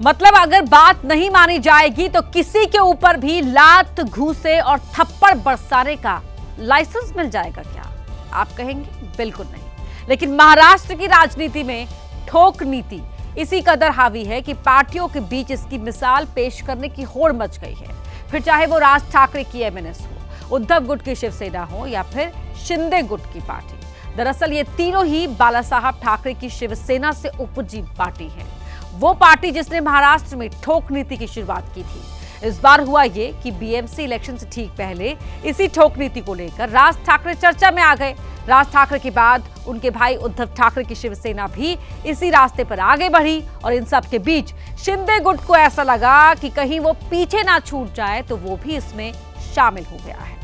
मतलब अगर बात नहीं मानी जाएगी तो किसी के ऊपर भी लात, घूंसे और थप्पड़ बरसाने का लाइसेंस मिल जाएगा क्या? आप कहेंगे बिल्कुल नहीं। लेकिन महाराष्ट्र की राजनीति में ठोक नीति इसी कदर हावी है कि पार्टियों के बीच इसकी मिसाल पेश करने की होड़ मच गई है। फिर चाहे वो राज ठाकरे की एमएनएस हो, उद्धव गुट की शिवसेना हो या फिर शिंदे गुट की पार्टी। दरअसल ये तीनों ही बाला साहब ठाकरे की शिवसेना से उपजी पार्टी है, वो पार्टी जिसने महाराष्ट्र में ठोक नीति की शुरुआत की थी। इस बार हुआ ये कि बीएमसी इलेक्शन से ठीक पहले इसी ठोक नीति को लेकर राज ठाकरे चर्चा में आ गए। राज ठाकरे के बाद उनके भाई उद्धव ठाकरे की शिवसेना भी इसी रास्ते पर आगे बढ़ी और इन सब के बीच शिंदे गुट को ऐसा लगा कि कहीं वो पीछे ना छूट जाए, तो वो भी इसमें शामिल हो गया है।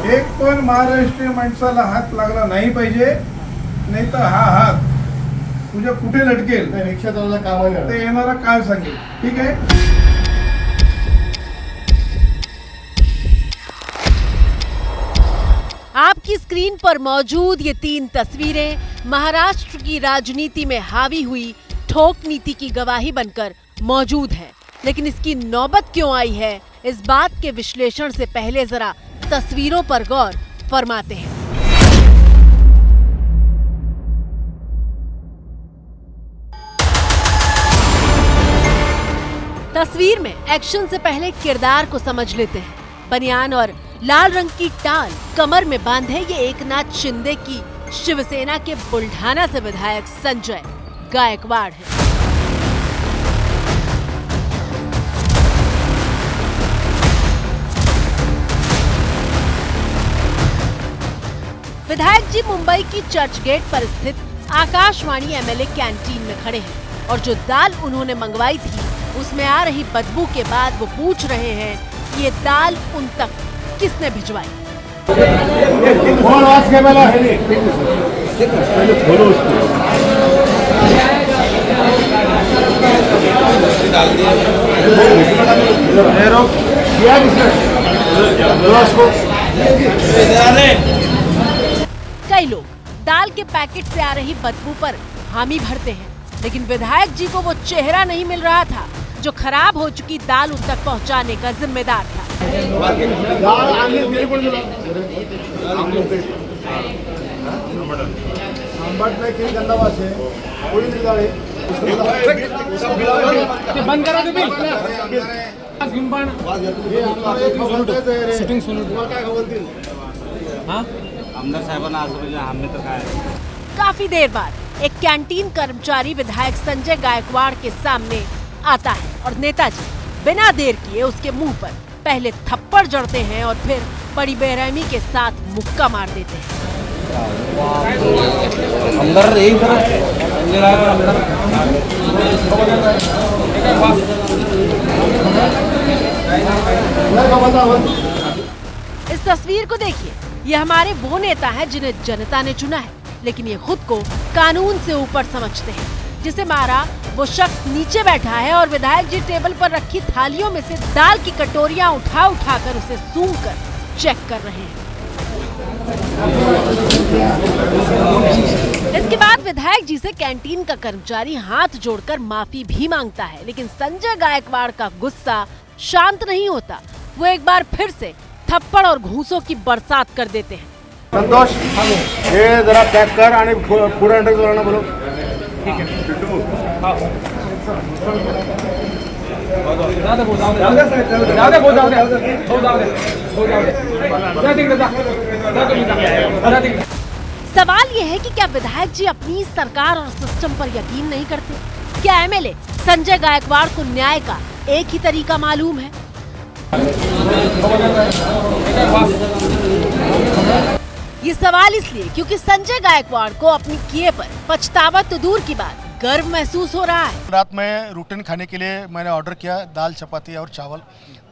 एक पण महाराष्ट्रीय माणसाला हात लागला नाही पाहिजे, नाही तर हा हात तुझ्या कुठे लटकेल रिक्षा चालवता कामा ते येणारा काळ सांगेल। ठीक आहे। आपकी स्क्रीन पर मौजूद ये 3 तस्वीरें महाराष्ट्र की राजनीति में हावी हुई ठोक नीति की गवाही बनकर मौजूद हैं। लेकिन इसकी नौबत क्यों आई है, इस बात के विश्लेषण से पहले जरा तस्वीरों पर गौर फरमाते हैं। तस्वीर में एक्शन से पहले किरदार को समझ लेते हैं। बनियान और लाल रंग की टाल कमर में बांधे ये एकनाथ शिंदे की शिवसेना के बुल्ढाना से विधायक संजय गायकवाड़ हैं। विधायक जी मुंबई की चर्च गेट पर स्थित आकाशवाणी एमएलए कैंटीन में खड़े हैं और जो दाल उन्होंने मंगवाई थी उसमें आ रही बदबू के बाद वो पूछ रहे हैं कि ये दाल उन तक किसने भिजवाई। कई लोग दाल के पैकेट से आ रही बदबू पर हामी भरते हैं, लेकिन विधायक जी को वो चेहरा नहीं मिल रहा था जो खराब हो चुकी दाल उन तक पहुंचाने का जिम्मेदार था। आमदार साहेबांना असं म्हणजे आम्ही तर काय। काफी देर बाद एक कैंटीन कर्मचारी विधायक संजय गायकवाड़ के सामने आता है और नेताजी बिना देर किए उसके मुंह पर पहले थप्पड़ जड़ते हैं और फिर बड़ी बेरहमी के साथ मुक्का मार देते हैं। अंदर एक इस तस्वीर को देखिए, ये हमारे वो नेता हैं जिन्हें जनता ने चुना है, लेकिन ये खुद को कानून से ऊपर समझते हैं। जिसे मारा वो शख्स नीचे बैठा है और विधायक जी टेबल पर रखी थालियों में से दाल की कटोरियां उठा उठाकर उसे सूंघ कर चेक कर रहे हैं। इसके बाद विधायक जी से कैंटीन का कर्मचारी हाथ जोड़कर माफी भी मांगता है, लेकिन संजय गायकवाड़ का गुस्सा शांत नहीं होता। वो एक बार फिर से थप्पड़ और घूंसों की बरसात कर देते हैं। संतोष, ये जरा पैक कर आणि फूड एंट्री वाला बोलो। ठीक है। सवाल ये है कि क्या विधायक जी अपनी सरकार और सिस्टम पर यकीन नहीं करते? क्या एमएलए संजय गायकवाड़ को न्याय का एक ही तरीका मालूम है? ये सवाल इसलिए क्योंकि संजय गायकवाड़ को अपनी किए पर पछतावा तो दूर की बात, गर्व महसूस हो रहा है। रात में रूटीन खाने के लिए मैंने ऑर्डर किया दाल चपाती और चावल।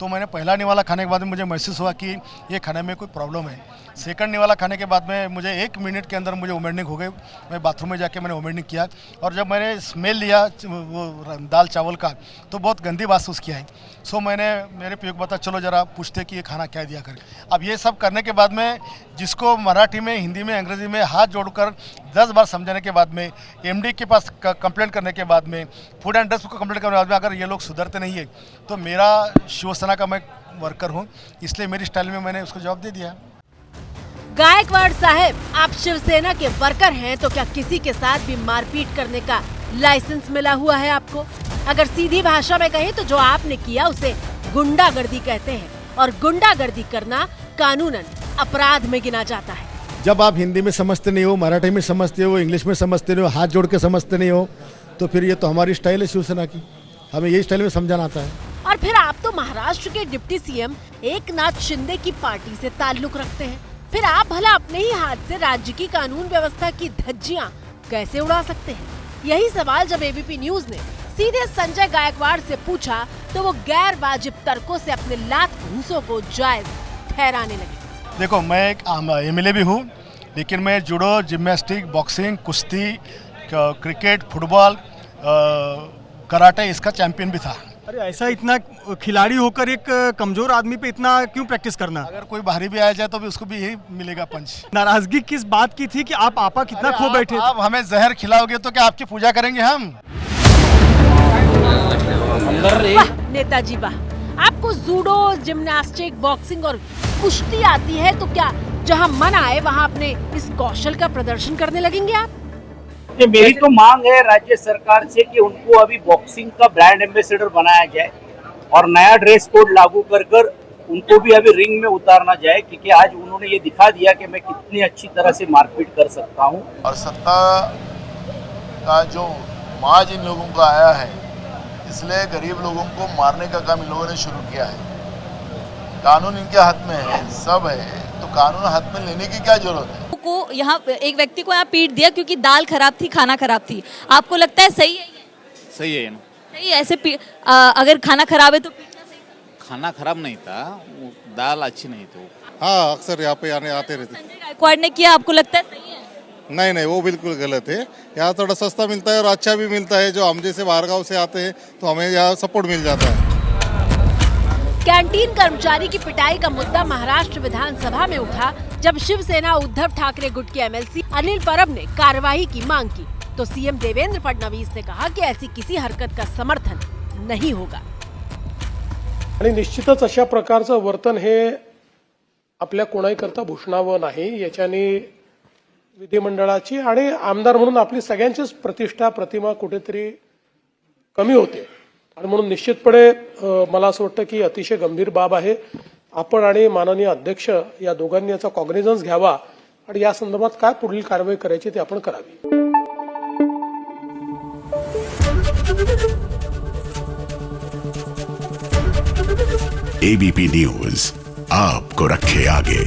तो मैंने पहला निवाला खाने के बाद में मुझे महसूस हुआ कि ये खाने में कोई प्रॉब्लम है। सेकंड निवाला खाने के बाद में मुझे 1 मिनट के अंदर मुझे वोमिटिंग हो गई। मैं बाथरूम में जाके मैंने वोमिटिंग किया और जब मैंने स्मेल लिया वो दाल चावल का तो बहुत गंदी महसूस किया है। सो मैंने मेरे पीयू को बता चलो ज़रा पूछते कि ये खाना क्या दिया करें। अब ये सब करने के बाद में जिसको मराठी में, हिंदी में, अंग्रेजी में हाथ जोड़कर 10 बार समझाने के बाद में, एमडी के पास कंप्लेंट करने के बाद में, फूड एंड ड्रग्स को कंप्लेंट करने के बाद में अगर ये लोग सुधरते नहीं है तो मेरा शिवसेना का मैं वर्कर हूँ, इसलिए मेरी स्टाइल में मैंने उसको जवाब दे दिया। गायकवाड़ साहब, आप शिवसेना के वर्कर हैं तो क्या किसी के साथ भी मारपीट करने का लाइसेंस मिला हुआ है आपको? अगर सीधी भाषा में कहें तो जो आपने किया उसे गुंडागर्दी कहते हैं और गुंडागर्दी करना कानूनन अपराध में गिना जाता है। जब आप हिंदी में समझते नहीं हो, मराठी में समझते हो, इंग्लिश में समझते नहीं हो, हाथ जोड़ के समझते नहीं हो, तो फिर ये तो हमारी स्टाइल है शिवसेना की, हमें यही स्टाइल में समझाना आता है। और फिर आप तो महाराष्ट्र के डिप्टी सीएम एकनाथ शिंदे की पार्टी से ताल्लुक रखते हैं, फिर आप भला अपने ही हाथ से राज्य की कानून व्यवस्था की धज्जियां कैसे उड़ा सकते हैं? यही सवाल जब एबीपी न्यूज ने सीधे संजय गायकवाड़ से पूछा तो वो गैर वाजिब तर्कों से अपने लात घूंसों को जायज ठहराने लगे। देखो, मैं एक एमएलए भी हूँ, लेकिन मैं जुडो, जिम्नास्टिक, बॉक्सिंग, कुश्ती, क्रिकेट, फुटबॉल, कराटे इसका चैंपियन भी था। अरे ऐसा इतना खिलाड़ी होकर एक कमजोर आदमी पे इतना क्यों प्रैक्टिस करना? अगर कोई बाहरी भी आ जाए तो भी उसको भी यही मिलेगा पंच। नाराजगी किस बात की थी कि आप आपा कितना खो बैठे? आप हमें जहर खिलाओगे तो क्या आपकी पूजा करेंगे हम? वाह नेताजी वाह, आपको जूडो, जिम्नास्टिक, बॉक्सिंग और कुश्ती आती है तो क्या जहां मन आए वहां अपने इस कौशल का प्रदर्शन करने लगेंगे आप? मेरी तो मांग है राज्य सरकार से कि उनको अभी बॉक्सिंग का ब्रांड एम्बेसडर बनाया जाए और नया ड्रेस कोड लागू कर कर उनको भी अभी रिंग में उतारना जाए, क्योंकि आज उन्होंने ये दिखा दिया कि मैं कितनी अच्छी तरह से मारपीट कर सकता हूँ। और सत्ता का जो माज इन लोगों का आया है, इसलिए गरीब लोगों को मारने का काम इन लोगों ने शुरू किया है। कानून इनके हाथ में है, सब है, तो कानून हाथ में लेने की क्या जरूरत है? को यहाँ एक व्यक्ति को यहाँ पीट दिया क्योंकि दाल खराब थी, खाना खराब थी। आपको लगता है सही है ये? सही है ना? सही है ऐसे अगर खाना खराब है तो पीटना सही था? खाना खराब नहीं था, वो दाल अच्छी नहीं थी। हाँ, अक्सर यहाँ पे आते रहते। संजय गायकवाड़ ने किया, आपको लगता है सही है? नहीं, वो बिल्कुल गलत है। यहाँ थोड़ा सस्ता मिलता है और अच्छा भी मिलता है। जो हम जैसे बाहर गाँव से आते हैं तो हमें यहाँ सपोर्ट मिल जाता है। कैंटीन कर्मचारी की पिटाई का मुद्दा महाराष्ट्र विधानसभा में उठा जब शिवसेना उद्धव ठाकरे गुट के एमएलसी अनिल परब ने कार्यवाही की मांग की तो सीएम देवेंद्र फडणवीस ने कहा कि ऐसी किसी हरकत का समर्थन नहीं होगा। आणि निश्चितच अशा प्रकारचं वर्तन हे आपल्या कोणाहीकरता भूषणावं नाही। याच्याने विधिमंडळाची आणि आमदार म्हणून आपली सगळ्यांचीच प्रतिष्ठा, प्रतिमा कुठेतरी कमी होते आणि म्हणून निश्चितपणे मला असं वाटतं की अतिशय गंभीर बाब आहे। आपण आणि माननीय अध्यक्ष या दोघांनी याचा कॉग्निझन्स घ्यावा आणि या संदर्भात काय पुढील कारवाई करायची ते आपण करावी। एबीपी न्यूज आपको रखे आगे।